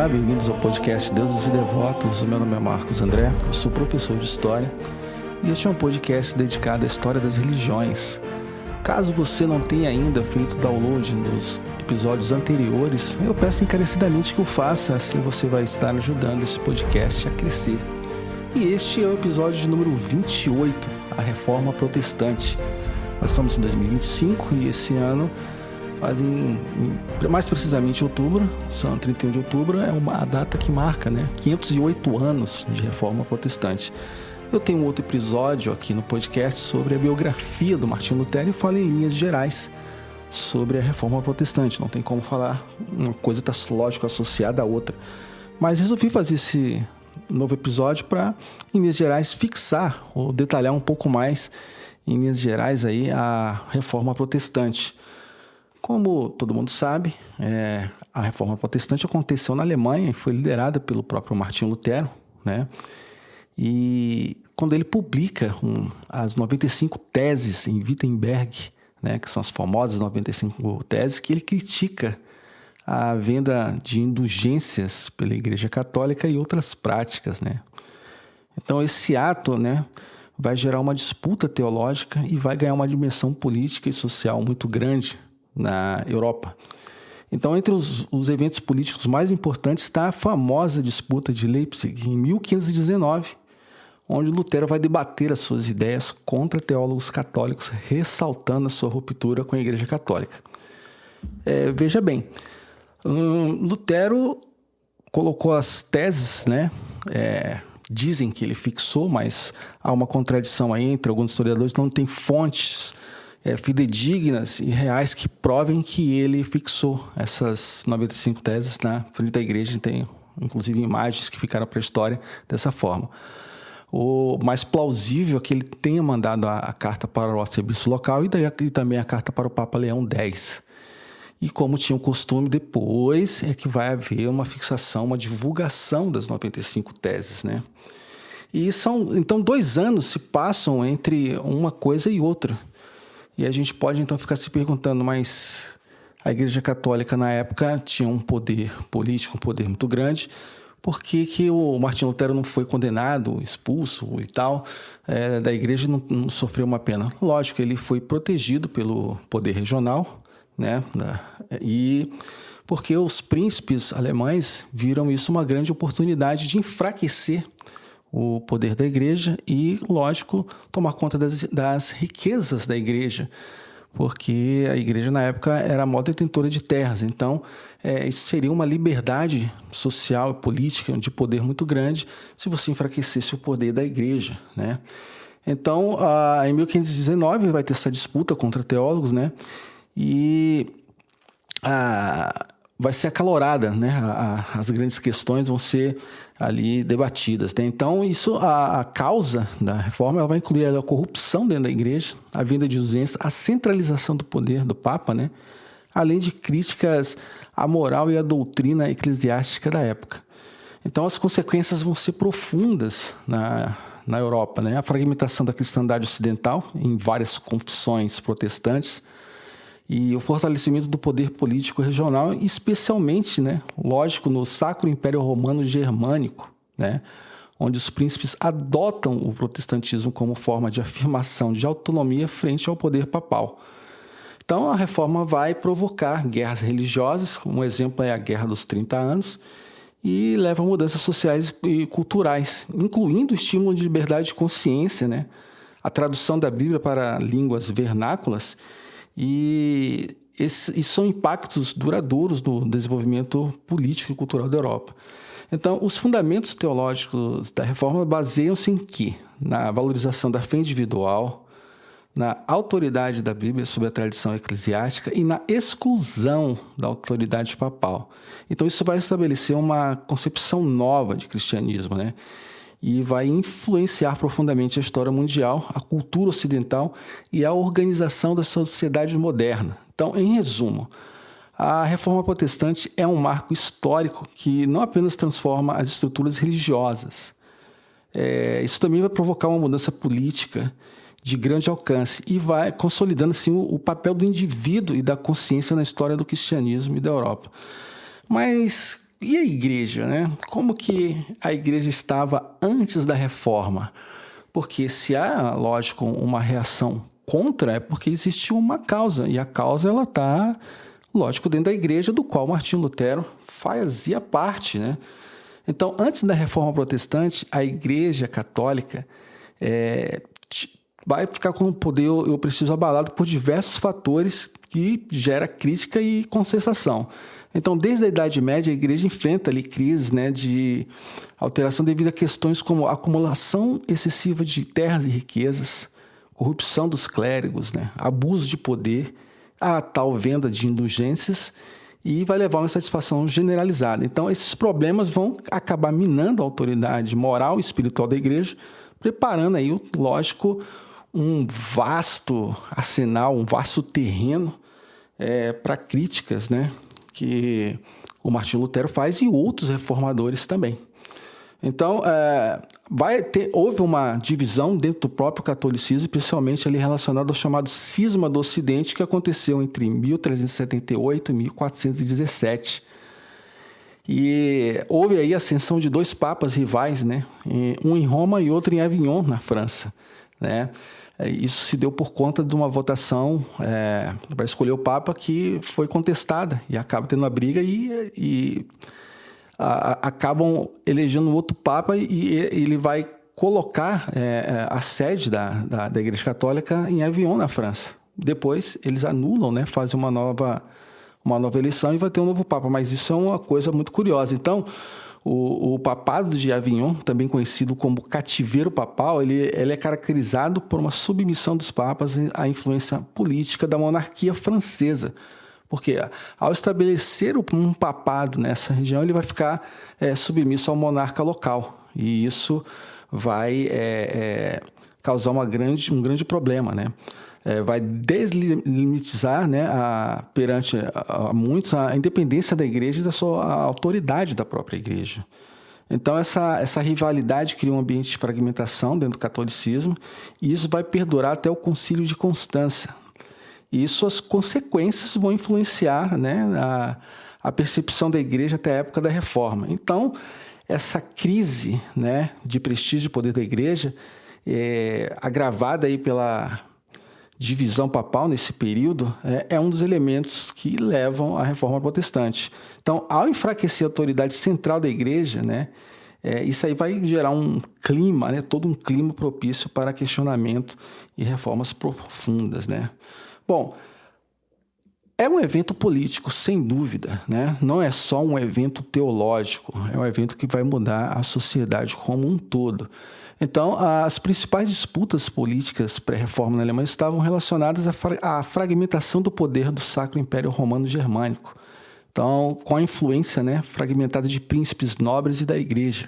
Olá, bem-vindos ao podcast Deuses e Devotos. O meu nome é Marcos André, eu sou professor de História e este é um podcast dedicado à história das religiões. Caso você não tenha ainda feito download nos episódios anteriores, eu peço encarecidamente que o faça, assim você vai estar ajudando esse podcast a crescer. E este é o episódio de número 28, a Reforma Protestante. Nós estamos em 2025 e esse ano mais precisamente outubro, são 31 de outubro, é uma data que marca, 508 anos de Reforma Protestante. Eu tenho um outro episódio aqui no podcast sobre a biografia do Martinho Lutero e falo em linhas gerais sobre a Reforma Protestante. Não tem como falar, uma coisa está lógico associada à outra. Mas resolvi fazer esse novo episódio para, em linhas gerais, fixar ou detalhar um pouco mais, em linhas gerais, aí, a Reforma Protestante. Como todo mundo sabe, a Reforma Protestante aconteceu na Alemanha e foi liderada pelo próprio Martinho Lutero, E quando ele publica as 95 teses em Wittenberg, que são as famosas 95 teses, que ele critica a venda de indulgências pela Igreja Católica e outras práticas, Então esse ato, vai gerar uma disputa teológica e vai ganhar uma dimensão política e social muito grande na Europa. Então, entre os eventos políticos mais importantes está a famosa disputa de Leipzig, em 1519, onde Lutero vai debater as suas ideias contra teólogos católicos, ressaltando a sua ruptura com a Igreja Católica. Veja bem, Lutero colocou as teses, dizem que ele fixou, mas há uma contradição aí entre alguns historiadores, não tem fontes fidedignas e reais que provem que ele fixou essas 95 teses na frente da igreja. Tem, inclusive, imagens que ficaram para a história dessa forma. O mais plausível é que ele tenha mandado a carta para o arcebispo local e também a carta para o Papa Leão X. E como tinha o costume, depois é que vai haver uma fixação, uma divulgação das 95 teses, E então 2 anos se passam entre uma coisa e outra. E a gente pode, então, ficar se perguntando, mas a Igreja Católica, na época, tinha um poder político, um poder muito grande. Por que o Martinho Lutero não foi condenado, expulso e tal, da Igreja e não sofreu uma pena? Lógico, ele foi protegido pelo poder regional, E porque os príncipes alemães viram isso uma grande oportunidade de enfraquecer o poder da igreja e, lógico, tomar conta das riquezas da igreja, porque a igreja, na época, era a maior detentora de terras. Então, isso seria uma liberdade social e política de poder muito grande se você enfraquecesse o poder da igreja, Então, em 1519, vai ter essa disputa contra teólogos, E vai ser acalorada, As grandes questões vão ser ali debatidas, Então, a causa da reforma, ela vai incluir a corrupção dentro da igreja, a venda de indulgências, a centralização do poder do Papa, Além de críticas à moral e à doutrina eclesiástica da época. Então, as consequências vão ser profundas na Europa, A fragmentação da cristandade ocidental em várias confissões protestantes, e o fortalecimento do poder político regional, especialmente, lógico, no Sacro Império Romano Germânico, onde os príncipes adotam o protestantismo como forma de afirmação de autonomia frente ao poder papal. Então, a reforma vai provocar guerras religiosas, um exemplo é a Guerra dos 30 Anos, e leva a mudanças sociais e culturais, incluindo o estímulo de liberdade de consciência, a tradução da Bíblia para línguas vernáculas. E esses são impactos duradouros no desenvolvimento político e cultural da Europa. Então, os fundamentos teológicos da reforma baseiam-se em quê? Na valorização da fé individual, na autoridade da Bíblia sobre a tradição eclesiástica e na exclusão da autoridade papal. Então, isso vai estabelecer uma concepção nova de cristianismo, E vai influenciar profundamente a história mundial, a cultura ocidental e a organização da sociedade moderna. Então, em resumo, a Reforma Protestante é um marco histórico que não apenas transforma as estruturas religiosas. Isso também vai provocar uma mudança política de grande alcance e vai consolidando assim, o papel do indivíduo e da consciência na história do cristianismo e da Europa. Mas E a igreja, né? Como que a igreja estava antes da reforma? Porque se há, lógico, uma reação contra, é porque existe uma causa, e a causa ela está, lógico, dentro da igreja, do qual Martinho Lutero fazia parte, né? Então, antes da reforma protestante, a igreja católica vai ficar com o poder, eu preciso, abalado por diversos fatores que gera crítica e contestação. Então, desde a Idade Média, a igreja enfrenta ali crises, né, de alteração devido a questões como acumulação excessiva de terras e riquezas, corrupção dos clérigos, né, abuso de poder, a tal venda de indulgências, e vai levar a uma insatisfação generalizada. Então, esses problemas vão acabar minando a autoridade moral e espiritual da igreja, preparando aí, lógico, um vasto arsenal, um vasto terreno para críticas, né, que o Martinho Lutero faz e outros reformadores também. Então, houve uma divisão dentro do próprio catolicismo, especialmente ali relacionada ao chamado Cisma do Ocidente, que aconteceu entre 1378 e 1417. E houve aí a ascensão de dois papas rivais, né? Um em Roma e outro em Avignon, na França, né? Isso se deu por conta de uma votação para escolher o Papa que foi contestada e acaba tendo uma briga e acabam elegendo outro Papa e ele vai colocar a sede da Igreja Católica em Avignon, na França. Depois eles anulam, né, fazem uma nova eleição e vai ter um novo Papa, mas isso é uma coisa muito curiosa. Então, o papado de Avignon, também conhecido como cativeiro papal, ele é caracterizado por uma submissão dos papas à influência política da monarquia francesa. Porque ao estabelecer um papado nessa região, ele vai ficar submisso ao monarca local. E isso vai causar um grande problema, né? Vai deslimitizar, né, perante a muitos a independência da igreja e da sua autoridade da própria igreja. Então, essa rivalidade cria um ambiente de fragmentação dentro do catolicismo e isso vai perdurar até o Concílio de Constância. E suas consequências vão influenciar, né, a percepção da igreja até a época da Reforma. Então, essa crise, né, de prestígio e poder da igreja, agravada aí pela divisão papal nesse período, é um dos elementos que levam à Reforma Protestante. Então, ao enfraquecer a autoridade central da igreja, né, isso aí vai gerar um clima, né, todo um clima propício para questionamento e reformas profundas, né? Bom, é um evento político, sem dúvida, né? Não é só um evento teológico, é um evento que vai mudar a sociedade como um todo. Então, as principais disputas políticas pré-reforma na Alemanha estavam relacionadas à fragmentação do poder do Sacro Império Romano Germânico. Então, com a influência, né, fragmentada de príncipes nobres e da igreja.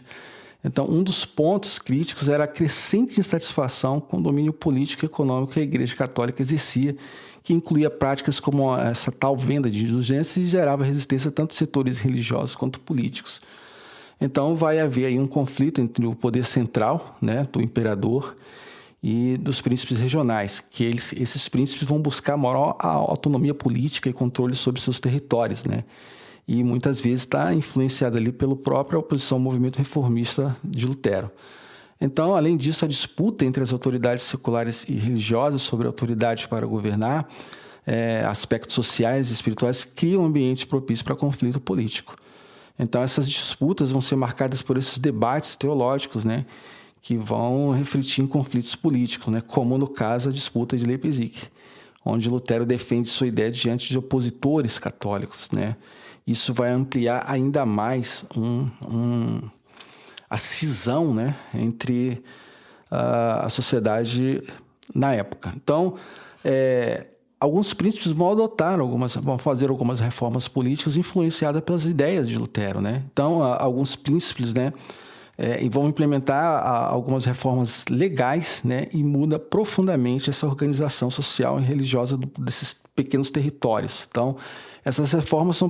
Então, um dos pontos críticos era a crescente insatisfação com o domínio político e econômico que a Igreja Católica exercia, que incluía práticas como essa tal venda de indulgências e gerava resistência a tanto setores religiosos quanto políticos. Então, vai haver aí um conflito entre o poder central, né, do imperador, e dos príncipes regionais, que esses príncipes vão buscar maior autonomia política e controle sobre seus territórios, né? E muitas vezes está influenciada ali pela própria oposição ao movimento reformista de Lutero. Então, além disso, a disputa entre as autoridades seculares e religiosas sobre a autoridade para governar, aspectos sociais e espirituais, cria um ambiente propício para conflito político. Então, essas disputas vão ser marcadas por esses debates teológicos, né, que vão refletir em conflitos políticos, né, como no caso a disputa de Leipzig, onde Lutero defende sua ideia diante de opositores católicos, né. Isso vai ampliar ainda mais a cisão, né, entre a sociedade na época. Então, alguns príncipes vão fazer algumas reformas políticas influenciadas pelas ideias de Lutero, né? Então, alguns príncipes, né, vão implementar algumas reformas legais, né, e muda profundamente essa organização social e religiosa desses pequenos territórios. Então, essas reformas são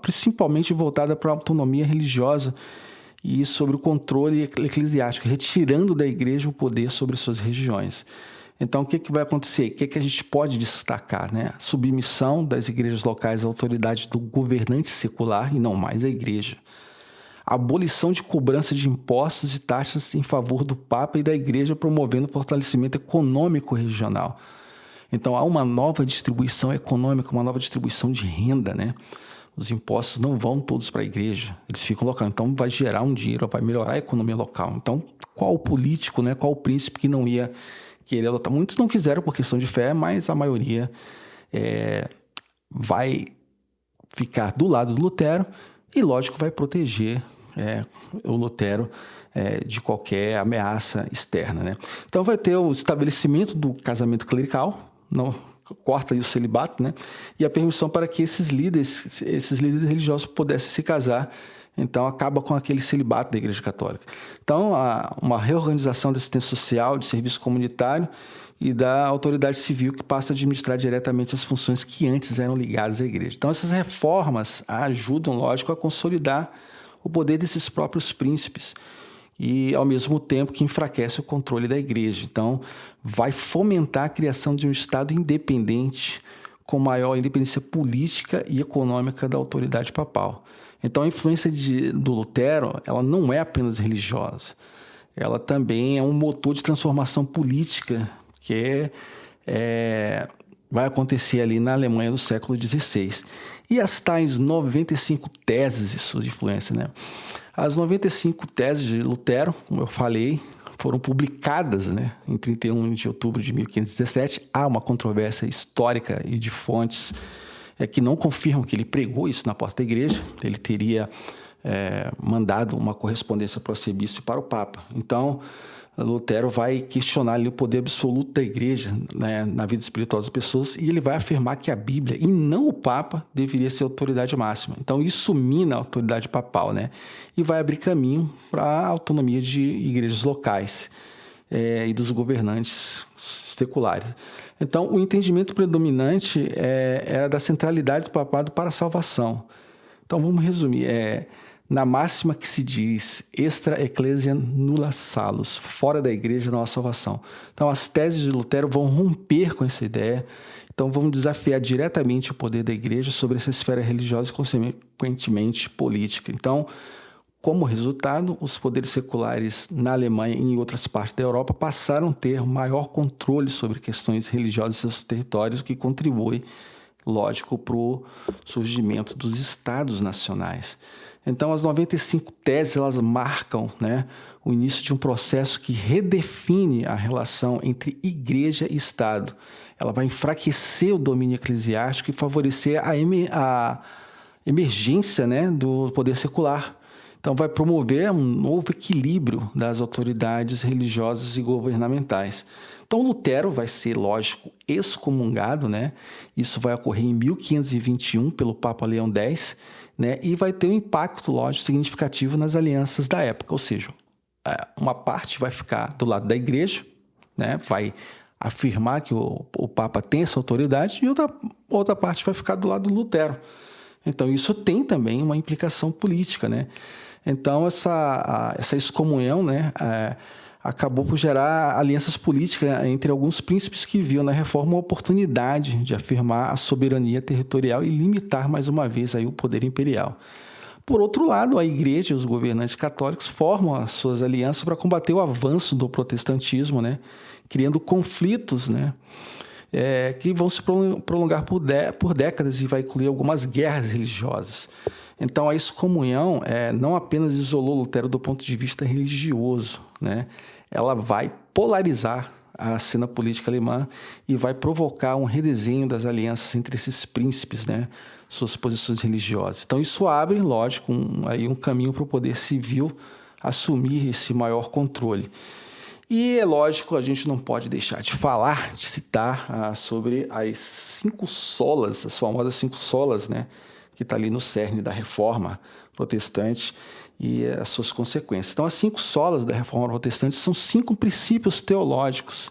principalmente voltadas para a autonomia religiosa e sobre o controle eclesiástico, retirando da igreja o poder sobre suas regiões. Então, o que vai acontecer? O que a gente pode destacar, né? Submissão das igrejas locais à autoridade do governante secular e não mais a igreja. Abolição de cobrança de impostos e taxas em favor do Papa e da igreja, promovendo o fortalecimento econômico regional. Então, há uma nova distribuição econômica, uma nova distribuição de renda, né? Os impostos não vão todos para a igreja, eles ficam locais. Então, vai gerar um dinheiro, vai melhorar a economia local. Então, qual político, né? Qual príncipe que não ia querer adotar? Muitos não quiseram por questão de fé, mas a maioria vai ficar do lado do Lutero e, lógico, vai proteger o Lutero de qualquer ameaça externa, né? Então, vai ter o estabelecimento do casamento clerical, não corta aí o celibato, né? E a permissão para que esses líderes religiosos pudessem se casar. Então, acaba com aquele celibato da Igreja Católica. Então, há uma reorganização da assistência social, de serviço comunitário e da autoridade civil que passa a administrar diretamente as funções que antes eram ligadas à Igreja. Então, essas reformas ajudam, lógico, a consolidar o poder desses próprios príncipes e, ao mesmo tempo, que enfraquece o controle da Igreja. Então, vai fomentar a criação de um Estado independente, com maior independência política e econômica da autoridade papal. Então, a influência do Lutero, ela não é apenas religiosa, ela também é um motor de transformação política que vai acontecer ali na Alemanha do século XVI. E as tais 95 teses e suas influências, né? As 95 teses de Lutero, como eu falei, foram publicadas, né, em 31 de outubro de 1517. Há uma controvérsia histórica e de fontes que não confirmam que ele pregou isso na porta da igreja. Ele teria mandado uma correspondência para o arcebispo e para o Papa. Então, Lutero vai questionar ali o poder absoluto da igreja, né, na vida espiritual das pessoas, e ele vai afirmar que a Bíblia, e não o Papa, deveria ser a autoridade máxima. Então, isso mina a autoridade papal, né, e vai abrir caminho para a autonomia de igrejas locais e dos governantes seculares. Então, o entendimento predominante era da centralidade do papado para a salvação. Então, vamos resumir. Na máxima que se diz extra ecclesia nulla salus, fora da igreja não há salvação. Então, as teses de Lutero vão romper com essa ideia. Então, vão desafiar diretamente o poder da igreja sobre essa esfera religiosa e, consequentemente, política. Então, como resultado, os poderes seculares na Alemanha e em outras partes da Europa passaram a ter maior controle sobre questões religiosas em seus territórios, o que contribui, lógico, para o surgimento dos estados nacionais. Então, as 95 teses, elas marcam, né, o início de um processo que redefine a relação entre igreja e Estado. Ela vai enfraquecer o domínio eclesiástico e favorecer a emergência, né, do poder secular. Então, vai promover um novo equilíbrio das autoridades religiosas e governamentais. Então, Lutero vai ser, lógico, excomungado, né? Isso vai ocorrer em 1521 pelo Papa Leão X, né? E vai ter um impacto, lógico, significativo nas alianças da época. Ou seja, uma parte vai ficar do lado da igreja, né? Vai afirmar que o Papa tem essa autoridade, e outra parte vai ficar do lado do Lutero. Então, isso tem também uma implicação política, né? Então, essa excomunhão, né, acabou por gerar alianças políticas entre alguns príncipes que viam na reforma uma oportunidade de afirmar a soberania territorial e limitar mais uma vez aí o poder imperial. Por outro lado, a igreja e os governantes católicos formam as suas alianças para combater o avanço do protestantismo, né, criando conflitos, né, que vão se prolongar por décadas e vai incluir algumas guerras religiosas. Então, a excomunhão não apenas isolou Lutero do ponto de vista religioso, né? Ela vai polarizar a cena política alemã e vai provocar um redesenho das alianças entre esses príncipes, né? Suas posições religiosas. Então, isso abre, lógico, um caminho para o poder civil assumir esse maior controle. E, é lógico, a gente não pode deixar de falar, de citar sobre as 5 solas, as famosas 5 solas, né? Que está ali no cerne da Reforma Protestante e as suas consequências. Então, as 5 solas da Reforma Protestante são 5 princípios teológicos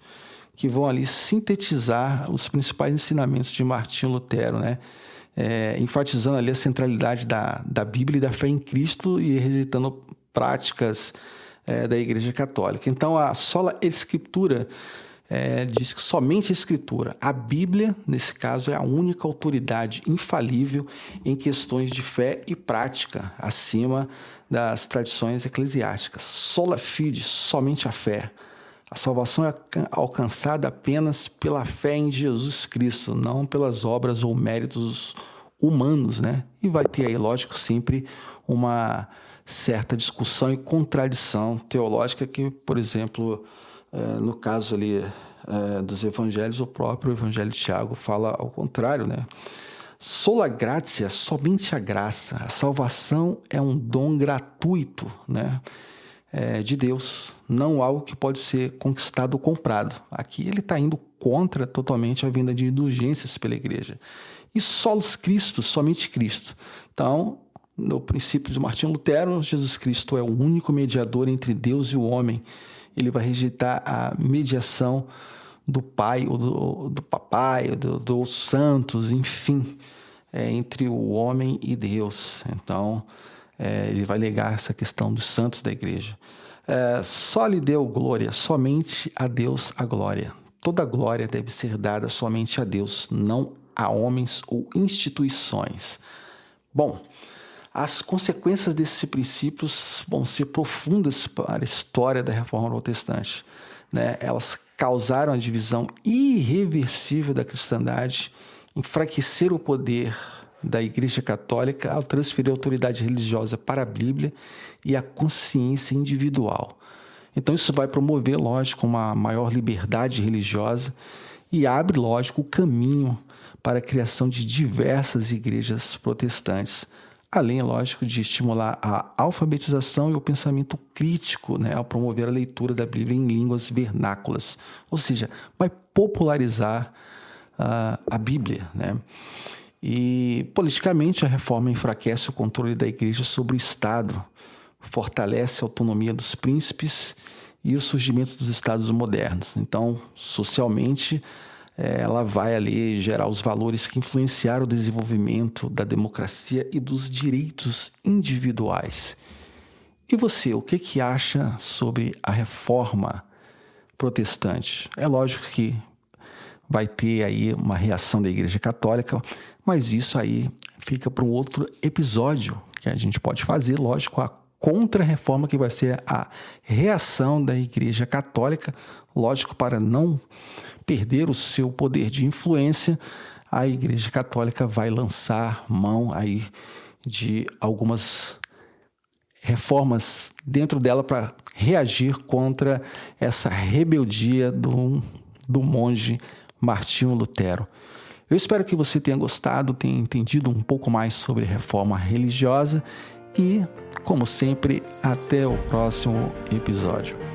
que vão ali sintetizar os principais ensinamentos de Martinho Lutero, né? Enfatizando ali a centralidade da Bíblia e da fé em Cristo e rejeitando práticas da Igreja Católica. Então, a sola Escritura diz que somente a Escritura, a Bíblia, nesse caso, é a única autoridade infalível em questões de fé e prática, acima das tradições eclesiásticas. Sola fide, somente a fé. A salvação é alcançada apenas pela fé em Jesus Cristo, não pelas obras ou méritos humanos, né? E vai ter aí, lógico, sempre uma certa discussão e contradição teológica que, por exemplo, no caso ali dos evangelhos, o próprio evangelho de Tiago fala ao contrário, né? Sola gratia, somente a graça. A salvação é um dom gratuito, né? De Deus, não algo que pode ser conquistado ou comprado. Aqui ele está indo contra totalmente a vinda de indulgências pela igreja. E solos Cristo, somente Cristo. Então, no princípio de Martinho Lutero, Jesus Cristo é o único mediador entre Deus e o homem. Ele vai rejeitar a mediação do Pai, ou do Papai, ou dos santos, enfim, entre o homem e Deus. Então, ele vai negar essa questão dos santos da igreja. Só lhe deu glória, somente a Deus a glória. Toda glória deve ser dada somente a Deus, não a homens ou instituições. Bom, as consequências desses princípios vão ser profundas para a história da Reforma Protestante, né? Elas causaram a divisão irreversível da cristandade, enfraqueceram o poder da Igreja Católica ao transferir a autoridade religiosa para a Bíblia e a consciência individual. Então isso vai promover, lógico, uma maior liberdade religiosa e abre, lógico, o caminho para a criação de diversas igrejas protestantes, além, lógico, de estimular a alfabetização e o pensamento crítico, né, ao promover a leitura da Bíblia em línguas vernáculas, ou seja, vai popularizar a Bíblia, né? E, politicamente, a reforma enfraquece o controle da igreja sobre o Estado, fortalece a autonomia dos príncipes e o surgimento dos estados modernos. Então, socialmente, ela vai ali gerar os valores que influenciaram o desenvolvimento da democracia e dos direitos individuais. E você, o que acha sobre a reforma protestante? É lógico que vai ter aí uma reação da Igreja Católica, mas isso aí fica para um outro episódio que a gente pode fazer, lógico, a contra-reforma, que vai ser a reação da Igreja Católica, lógico, para não perder o seu poder de influência. A Igreja Católica vai lançar mão aí de algumas reformas dentro dela para reagir contra essa rebeldia do monge Martinho Lutero. Eu espero que você tenha gostado, tenha entendido um pouco mais sobre reforma religiosa e, como sempre, até o próximo episódio.